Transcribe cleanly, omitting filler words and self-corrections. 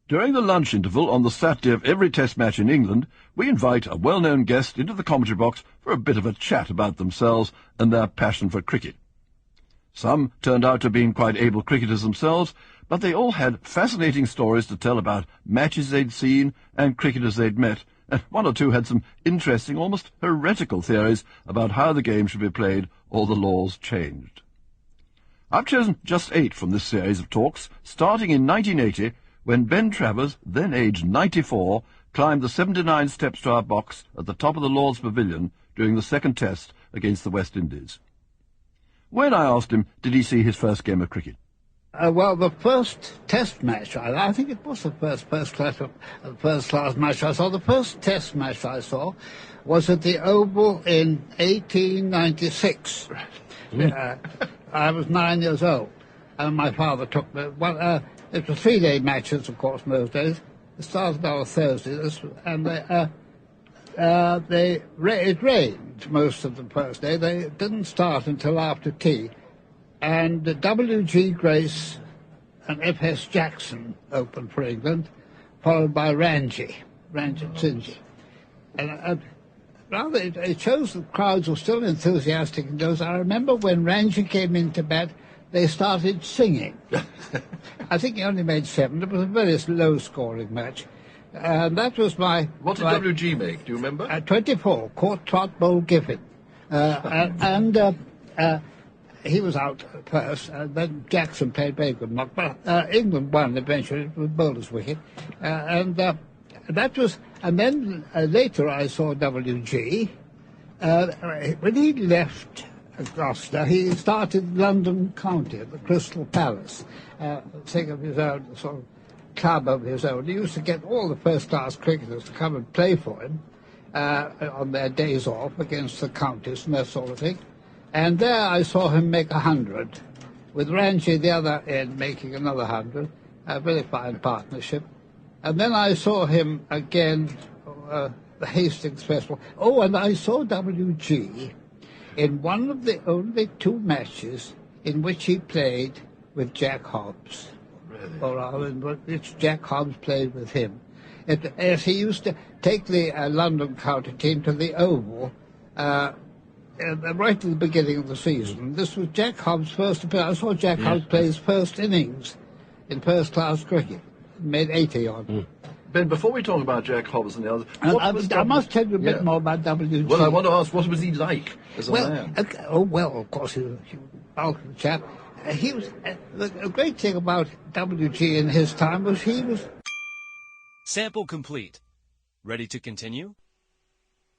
During the lunch interval on the Saturday of every Test match in England, we invite a well-known guest into the commentary box for a bit of a chat about themselves and their passion for cricket. Some turned out to have been quite able cricketers themselves, but they all had fascinating stories to tell about matches they'd seen and cricketers they'd met, and one or two had some interesting, almost heretical theories about how the game should be played or the laws changed. I've chosen just 8 from this series of talks, starting in 1980, when Ben Travers, then aged 94, climbed the 79 steps to our box at the top of the Lord's Pavilion during the second Test against the West Indies. When I asked him, did he see his first game of cricket? Well, the first Test match, I think it was the first class match I saw. The first Test match I saw was at the Oval in 1896. I was 9 years old, and my father took me. Well, it was 3-day matches, of course, in those days. It started on a Thursday, and it rained most of the first day. They didn't start until after tea. And W.G. Grace and F.S. Jackson opened for England, followed by Ranji Sinji. And rather, it shows the crowds were still enthusiastic in those. I remember when Ranji came into bat, they started singing. I think he only made 7. It was a very low-scoring match. And that was my... What did W.G. make? Do you remember? 24, caught Trot Bowl Giffin. He was out first, and then Jackson played very good knock, but England won eventually with bowler's wicket. And then later I saw W.G. When he left Gloucester, he started London County at the Crystal Palace, thing of his own, sort of club of his own. He used to get all the first-class cricketers to come and play for him on their days off against the counties and that sort of thing. And there I saw him make 100, with Ranji the other end making another 100, a very fine partnership. And then I saw him again, the Hastings Festival. Oh, and I saw W.G. in one of the only 2 matches in which he played with Jack Hobbs. Really? Or in which Jack Hobbs played with him. As he used to take the London County team to the Oval, right at the beginning of the season. This was Jack Hobbs' first appearance. I saw Jack Hobbs play his first innings in first-class cricket. He made 80 odd. Ben, before we talk about Jack Hobbs and the others... I must tell you a bit more about W.G. Well, I want to ask, what was he like as a man? Of course, he was a bulky chap. He was... the great thing about W.G. in his time was he was... Sample complete. Ready to continue?